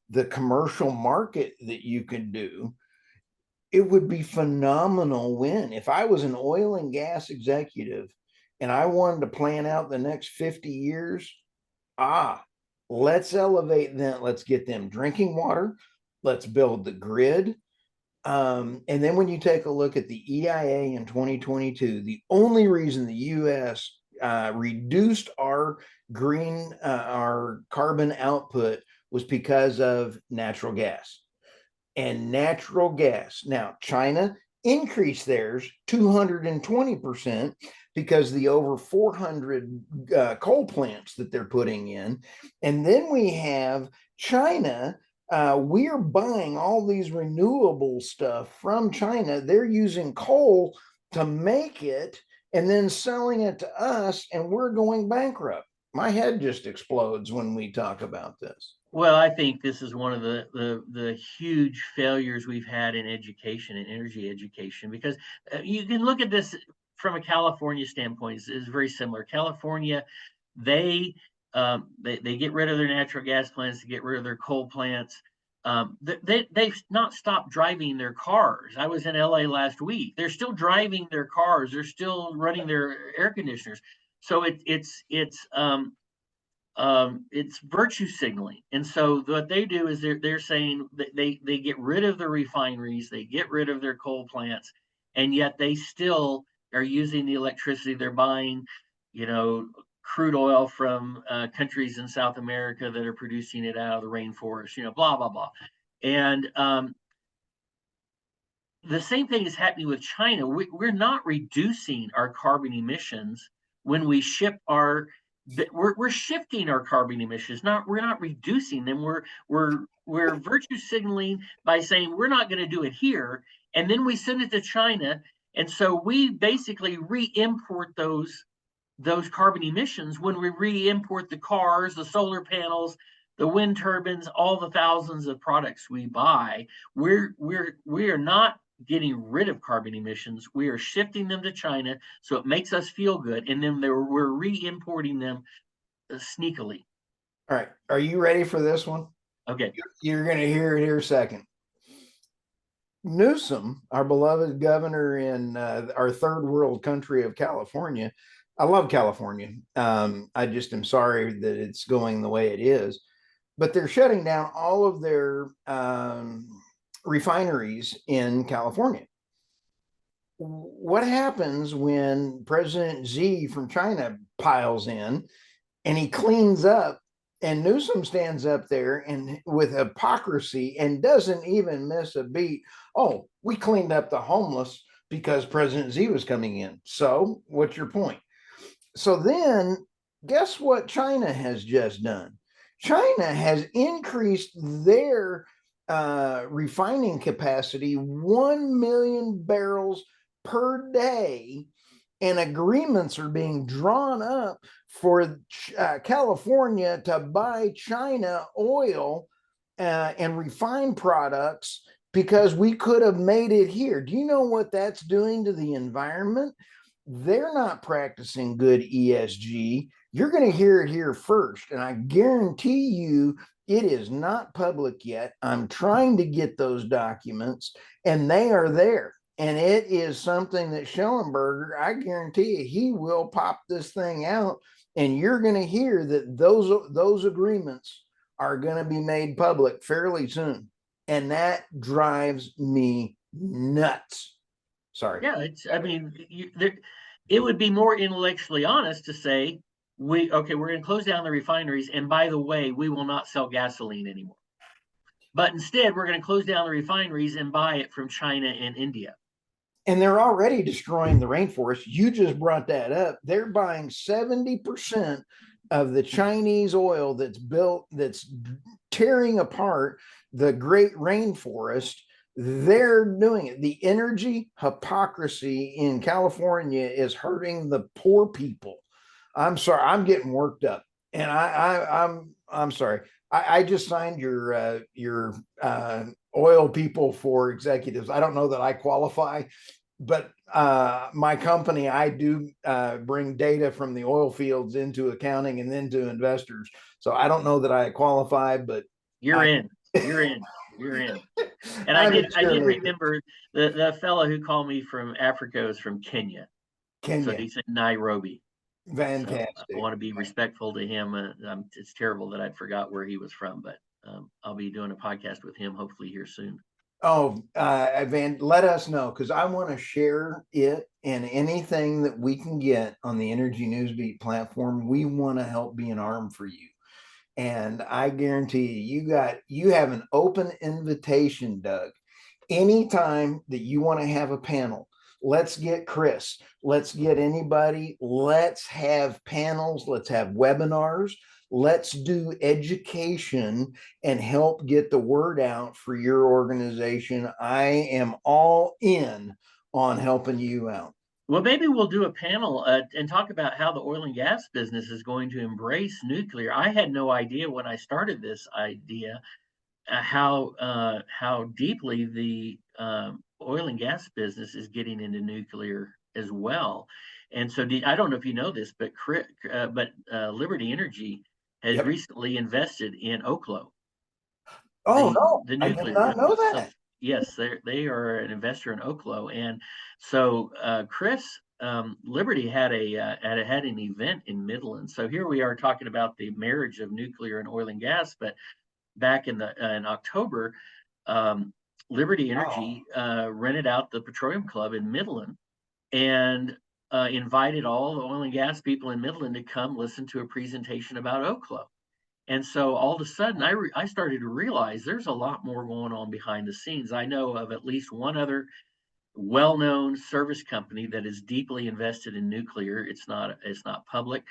the commercial market that you could do? It would be phenomenal win. If I was an oil and gas executive and I wanted to plan out the next 50 years, let's elevate them. Let's get them drinking water. Let's build the grid. And then when you take a look at the EIA in 2022, the only reason the US reduced our our carbon output was because of natural gas. And natural gas. Now, China increased theirs 220% because the over 400 coal plants that they're putting in. And then we have China. We're buying all these renewable stuff from China. They're using coal to make it and then selling it to us, and we're going bankrupt. My head just explodes when we talk about this. Well, I think this is one of the huge failures we've had in education and energy education, because you can look at this from a California standpoint. It's very similar. California, they get rid of their natural gas plants, to get rid of their coal plants. They've not stopped driving their cars. I was in LA last week. They're still driving their cars. They're still running their air conditioners. So it's virtue signaling. And so what they do is they're saying that they get rid of the refineries, they get rid of their coal plants, and yet they still are using the electricity. They're buying, crude oil from countries in South America that are producing it out of the rainforest, blah, blah, blah. And the same thing is happening with China. We're not reducing our carbon emissions when we ship we're shifting our carbon emissions. We're not reducing them. We're virtue signaling by saying we're not going to do it here, and then we send it to China, and so we basically re-import those carbon emissions when we re-import the cars, the solar panels, the wind turbines, all the thousands of products we buy. We are not getting rid of carbon emissions. We are shifting them to China, so it makes us feel good, and then we're re-importing them sneakily. All right, are you ready for this one? Okay. You're going to hear it here second. Newsom, our beloved governor in our third world country of California. I love California. I just am sorry that it's going the way it is, but they're shutting down all of their refineries in California. What happens when President Xi from China piles in and he cleans up, and Newsom stands up there and with hypocrisy and doesn't even miss a beat? Oh, we cleaned up the homeless because President Xi was coming in. So what's your point? So then guess what China has just done? China has increased their refining capacity 1 million barrels per day, and agreements are being drawn up for California to buy China oil and refined products because we could have made it here. Do you know what that's doing to the environment? They're not practicing good ESG. You're going to hear it here first, and I guarantee you it is not public yet. I'm trying to get those documents, and they are there. And it is something that Shellenberger, I guarantee you, he will pop this thing out, and you're going to hear that those agreements are going to be made public fairly soon. And that drives me nuts. Sorry. Yeah, it would be more intellectually honest to say, we're going to close down the refineries, and by the way, we will not sell gasoline anymore. But instead, we're going to close down the refineries and buy it from China and India. And they're already destroying the rainforest. You just brought that up. They're buying 70% of the Chinese oil that's tearing apart the great rainforest. They're doing it. The energy hypocrisy in California is hurting the poor people. I'm sorry, I'm getting worked up, and I'm sorry. I just signed your oil people for executives. I don't know that I qualify, but my company, I do bring data from the oil fields into accounting and then to investors. So I don't know that I qualify, but You're I, in. You're in. You're in. And I'm a I did cheerleader. remember the fellow who called me from Africa is from Kenya. So Kenya, he said Nairobi. So I fantastic. want to be respectful to him. It's terrible that I forgot where he was from, but I'll be doing a podcast with him hopefully here soon. Oh, Van, let us know because I want to share it and anything that we can get on the Energy Newsbeat platform. We want to help be an arm for you. And I guarantee you have an open invitation, Doug. Anytime that you want to have a panel, let's get Chris, let's get anybody, let's have panels, let's have webinars, let's do education and help get the word out for your organization. I am all in on helping you out. Well, maybe we'll do a panel and talk about how the oil and gas business is going to embrace nuclear. I had no idea when I started this idea how deeply the oil and gas business is getting into nuclear as well. And so, I don't know if you know this, but Liberty Energy has Yep. recently invested in Oklo, Oh no, the I did nuclear not know company. So that. yes, they are an investor in Oklo, and so Chris. Liberty had had an event in Midland. So here we are talking about the marriage of nuclear and oil and gas, but back in October, Liberty Wow. Energy rented out the Petroleum Club in Midland and invited all the oil and gas people in Midland to come listen to a presentation about Oklo. And so all of a sudden, I started to realize there's a lot more going on behind the scenes. I know of at least one other well-known service company that is deeply invested in nuclear. It's not public,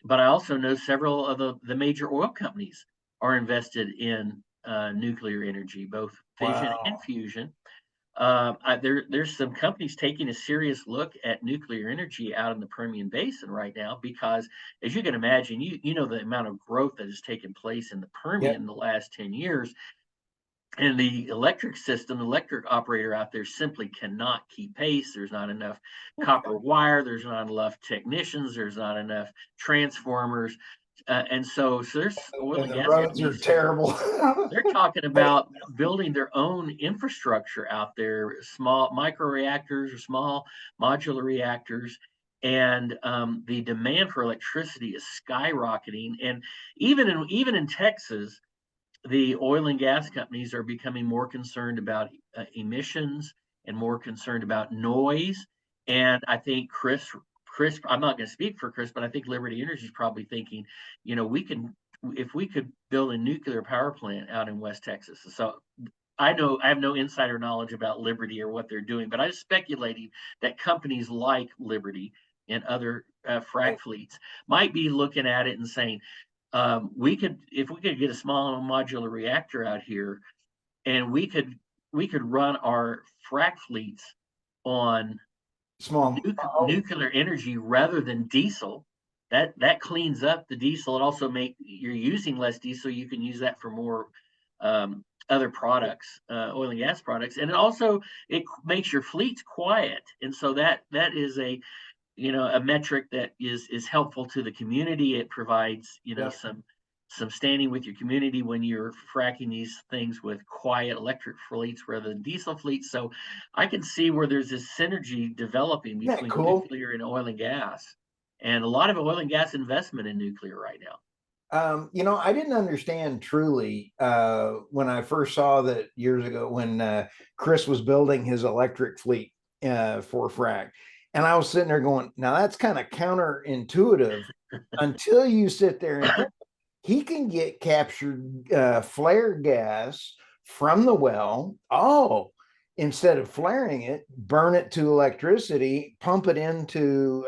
but I also know several of the major oil companies are invested in nuclear energy, both fission and Wow. fusion. There's some companies taking a serious look at nuclear energy out in the Permian Basin right now because, as you can imagine, you know the amount of growth that has taken place in the Permian Yep. in the last 10 years, and the electric system, the electric operator out there simply cannot keep pace. There's not enough copper wire. There's not enough technicians. There's not enough transformers. So there's oil And and the gas roads are companies. terrible. They're talking about building their own infrastructure out there, small micro reactors or small modular reactors. And the demand for electricity is skyrocketing. And even in Texas, the oil and gas companies are becoming more concerned about emissions and more concerned about noise. And I think Chris, I'm not going to speak for Chris, but I think Liberty Energy is probably thinking, we can, if we could build a nuclear power plant out in West Texas. So I have no insider knowledge about Liberty or what they're doing, but I'm speculating that companies like Liberty and other frac fleets might be looking at it and saying, if we could get a small modular reactor out here, and we could run our frac fleets on Small. Oh, nuclear energy rather than diesel. That cleans up the diesel. It also make you're using less diesel. You can use that for more other products, oil and gas products, and it makes your fleets quiet. And so that is a metric that is helpful to the community. It provides yeah. some standing with your community when you're fracking these things with quiet electric fleets rather than diesel fleets. So I can see where there's this synergy developing Isn't that between cool? nuclear and oil and gas, and a lot of oil and gas investment in nuclear right now. I didn't understand truly when I first saw that years ago when Chris was building his electric fleet for frac. And I was sitting there going, now that's kind of counterintuitive until you sit there and think he can get captured flare gas from the well. Oh, instead of flaring it, burn it to electricity, pump it into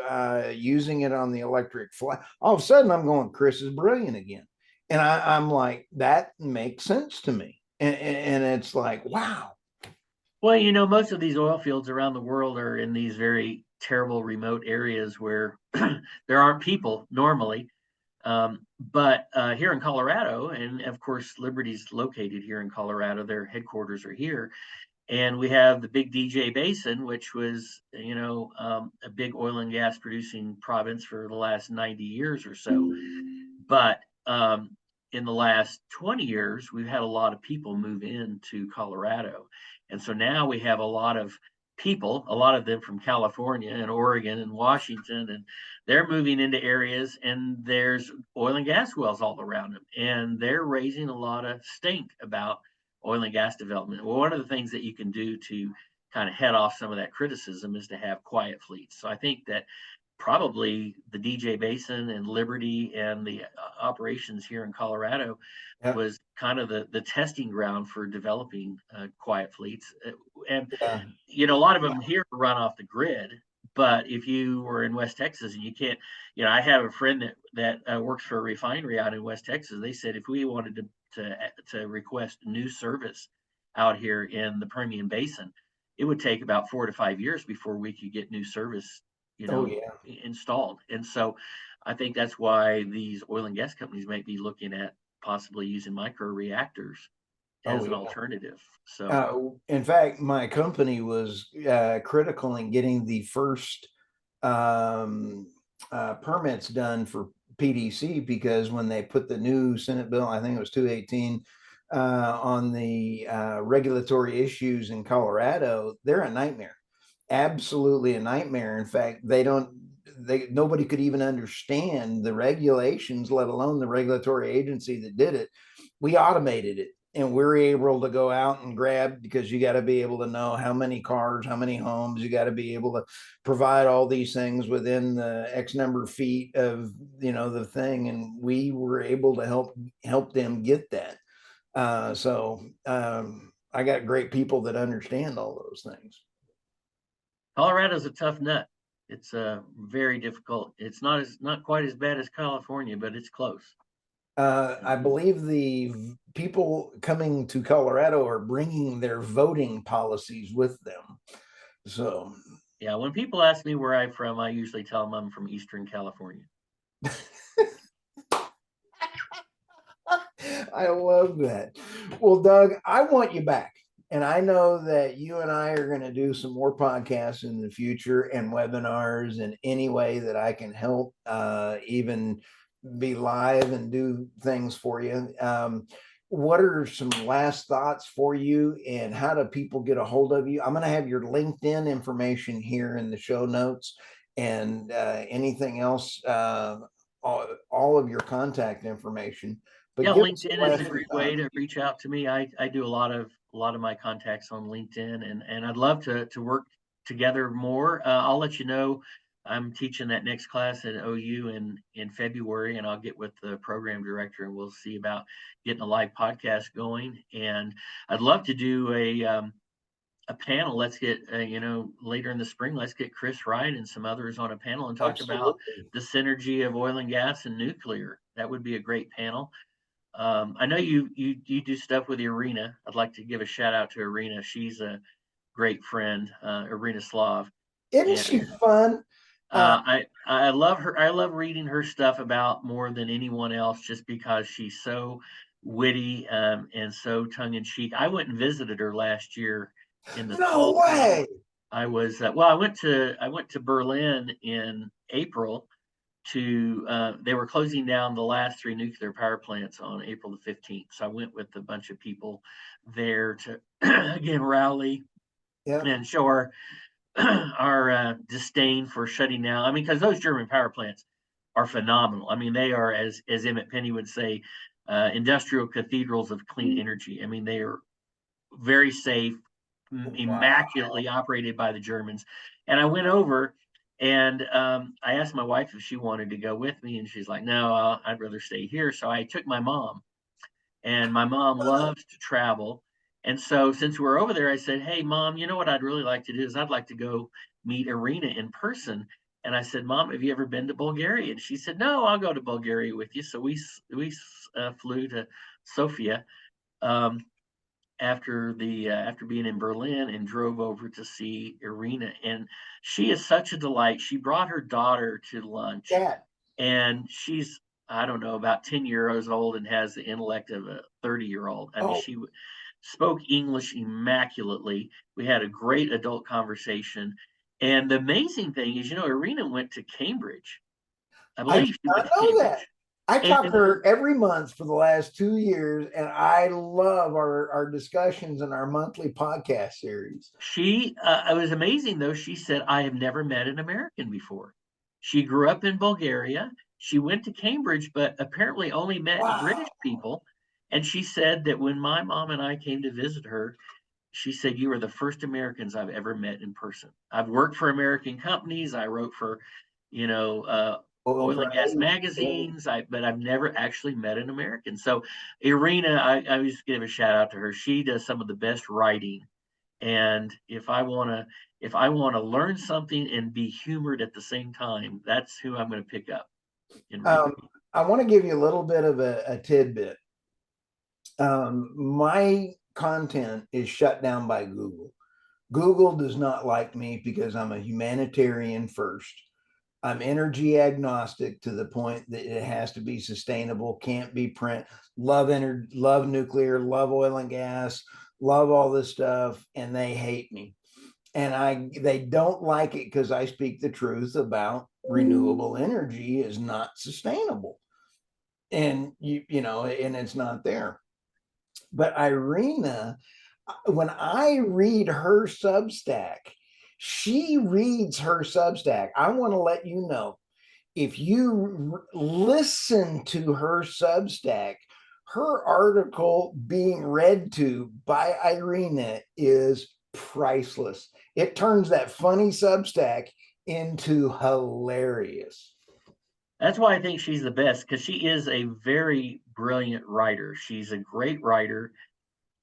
using it on the electric fly. All of a sudden, I'm going, Chris is brilliant again. And I'm like, that makes sense to me. And it's like, wow. Well, most of these oil fields around the world are in these very terrible remote areas where there aren't people normally. But here in Colorado, and of course, Liberty's located here in Colorado, their headquarters are here. And we have the big DJ Basin, which was, a big oil and gas producing province for the last 90 years or so. But in the last 20 years, we've had a lot of people move into Colorado. And so now we have a lot of people, a lot of them from California and Oregon and Washington, and they're moving into areas and there's oil and gas wells all around them. And they're raising a lot of stink about oil and gas development. Well, one of the things that you can do to kind of head off some of that criticism is to have quiet fleets. So I think that probably the DJ Basin and Liberty and the operations here in Colorado Yeah. was kind of the testing ground for developing quiet fleets. And, Yeah. a lot of them here run off the grid. But if you were in West Texas and you can't, I have a friend that works for a refinery out in West Texas. They said if we wanted to request new service out here in the Permian Basin, it would take about 4 to 5 years before we could get new service, Oh yeah. installed. And so I think that's why these oil and gas companies might be looking at possibly using micro reactors Oh as an yeah. alternative. So In fact, my company was critical in getting the first permits done for PDC, because when they put the new Senate bill, I think it was 218, on the regulatory issues in Colorado, they're a nightmare. Absolutely a nightmare. In fact, nobody could even understand the regulations, let alone the regulatory agency that did it. We automated it, and we're able to go out and grab, because you got to be able to know how many cars, how many homes, you got to be able to provide all these things within the X number of feet of the thing, and we were able to help them get that. I got great people that understand all those things. Colorado's a tough nut. It's very difficult. It's not quite as bad as California, but it's close. I believe the people coming to Colorado are bringing their voting policies with them. So, yeah, when people ask me where I'm from, I usually tell them I'm from Eastern California. I love that. Well, Doug, I want you back. And I know that you and I are going to do some more podcasts in the future and webinars in any way that I can help, even be live and do things for you. What are some last thoughts for you, and how do people get a hold of you? I'm going to have your LinkedIn information here in the show notes, and anything else, all of your contact information. But Yeah, give us LinkedIn the is a last great thought. way to reach out to me. I do a lot of my contacts on LinkedIn, and I'd love to work together more. I'll let you know. I'm teaching that next class at OU in February, and I'll get with the program director and we'll see about getting a live podcast going. And I'd love to do a panel. Let's get later in the spring. Let's get Chris Wright and some others on a panel and talk about Absolutely. the synergy of oil and gas and nuclear. That would be a great panel. I know you do stuff with Irina. I'd like to give a shout out to Irina. She's a great friend, Irina Slav, Isn't and she fun? I love her. I love reading her stuff about more than anyone else, just because she's so witty, and so tongue in cheek. I went and visited her last year in the No fall. way. I was well. I went to Berlin in April they were closing down the last 3 nuclear power plants on April the 15th. So I went with a bunch of people there to again rally Yeah. and show our disdain for shutting down. I mean, because those German power plants are phenomenal. I mean, they are, as Emmett Penny would say, industrial cathedrals of clean energy. I mean, they are very safe, Wow. immaculately operated by the Germans. And I went over and I asked my wife if she wanted to go with me, and she's like, "No, I'd rather stay here." So I took my mom, and my mom loves to travel. And so since we're over there, I said, "Hey, Mom, you know what I'd really like to do is I'd like to go meet Irina in person." And I said, "Mom, have you ever been to Bulgaria?" And she said, "No, I'll go to Bulgaria with you." So we flew to Sofia. Um, after being in Berlin, and drove over to see Irina. And she is such a delight. She brought her daughter to lunch, Cat. and she's I don't know, about 10 years old and has the intellect of a 30-year-old. I mean, Oh, she spoke English immaculately. We had a great adult conversation. And the amazing thing is, Irina went to Cambridge. I I did believe she went not to know that. Cambridge. I And talk to her every month for the last 2 years, and I love our discussions and our monthly podcast series. it was amazing though. She said, I have never met an American before. She grew up in Bulgaria. She went to Cambridge, but apparently only met British Wow. people. And she said that when my mom and I came to visit her, she said, you are the first Americans I've ever met in person. I've worked for American companies. I wrote for, you know, uh, Oil oil and gas price. magazines, but I've never actually met an American. So Irina, I just give a shout out to her. She does some of the best writing. And if I want to learn something and be humored at the same time, that's who I'm going to pick up and read. Um, I want to give you a little bit of a tidbit. My content is shut down by Google. Google does not like me because I'm a humanitarian first. I'm energy agnostic to the point that it has to be sustainable, can't be print. Love energy, love nuclear, love oil and gas, love all this stuff, and they hate me. And they don't like it because I speak the truth about renewable energy is not sustainable, and and it's not there. But Irina, when I read her Substack, she reads her Substack. I want to let you know, if you listen to her Substack, her article being read to by Irina is priceless. It turns that funny Substack into hilarious. That's why I think she's the best, because she is a very brilliant writer. She's a great writer,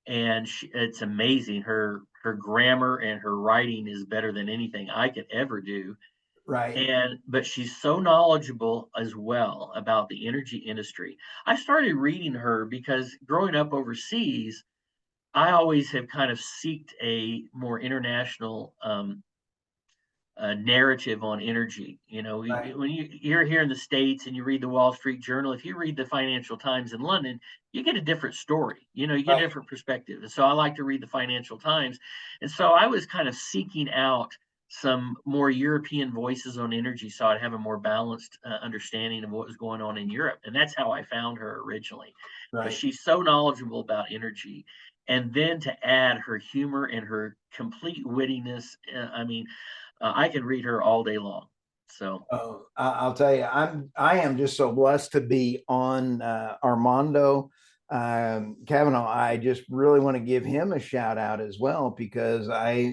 and it's amazing. Her grammar and her writing is better than anything I could ever do. Right. But she's so knowledgeable as well about the energy industry. I started reading her because growing up overseas, I always have kind of seeked a more international narrative on energy. Right. When you're here in the States and you read the Wall Street Journal, if you read the Financial Times in London, you get a different story. You get a Right. different perspective. And so I like to read the Financial Times. And so I was kind of seeking out some more European voices on energy so I'd have a more balanced understanding of what was going on in Europe. And that's how I found her originally. But Right. she's so knowledgeable about energy. And then to add her humor and her complete wittiness, I mean, I can read her all day long. So Oh, I'll tell you, I am just so blessed to be on Armando Kavanaugh. I just really want to give him a shout out as well, because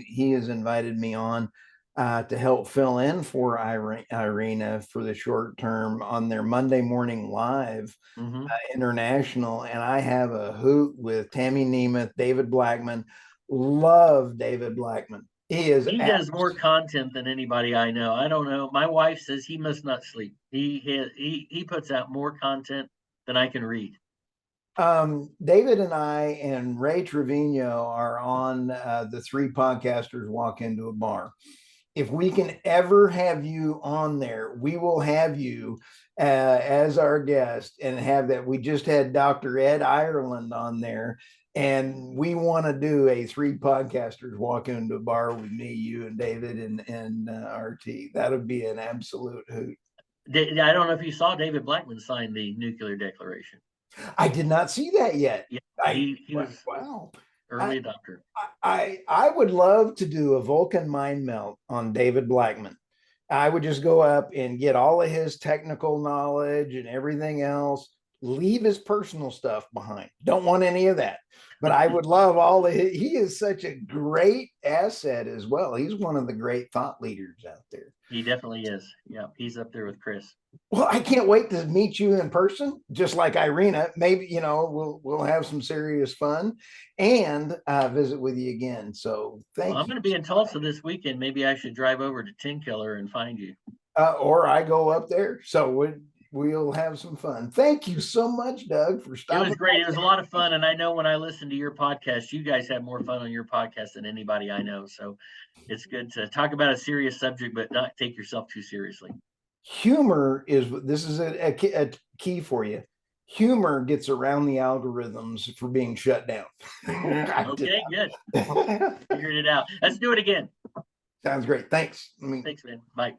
he has invited me on to help fill in for Irina for the short term on their Monday morning live mhm. international, and I have a hoot with Tammy Nemeth, David Blackman. Love David Blackman. He is He does more content than anybody I know. I don't know. My wife says he must not sleep. He puts out more content than I can read. David and I and Ray Trevino are on the Three Podcasters Walk Into a Bar. If we can ever have you on there, we will have you as our guest and have that. We just had Dr. Ed Ireland on there, and we want to do a Three Podcasters Walk Into a Bar with me, you, and David and RT. That would be an absolute hoot. I don't know if you saw David Blackman sign the nuclear declaration. I did not see that yet. Yeah, I he was wow. I, early adopter. I would love to do a Vulcan mind melt on David Blackman. I would just go up and get all of his technical knowledge and everything else, leave his personal stuff behind. Don't want any of that. But I would love all of his, he is such a great asset as well. He's one of the great thought leaders out there. He definitely is. Yeah, he's up there with Chris. Well, I can't wait to meet you in person, just like Irina. Maybe we'll have some serious fun and visit with you again. So Well, thank I'm you. going to be in Tulsa this weekend. Maybe I should drive over to Tin Killer and find you. Or I go up there. So we'll have some fun. Thank you so much, Doug, for It was stopping great. It was a lot of fun. And I know when I listen to your podcast, you guys have more fun on your podcast than anybody I know. So it's good to talk about a serious subject, but not take yourself too seriously. Humor is, this is a key for you. Humor gets around the algorithms for being shut down. Okay, good. Figured it out. Let's do it again. Sounds great. Thanks. Thanks, man. Bye.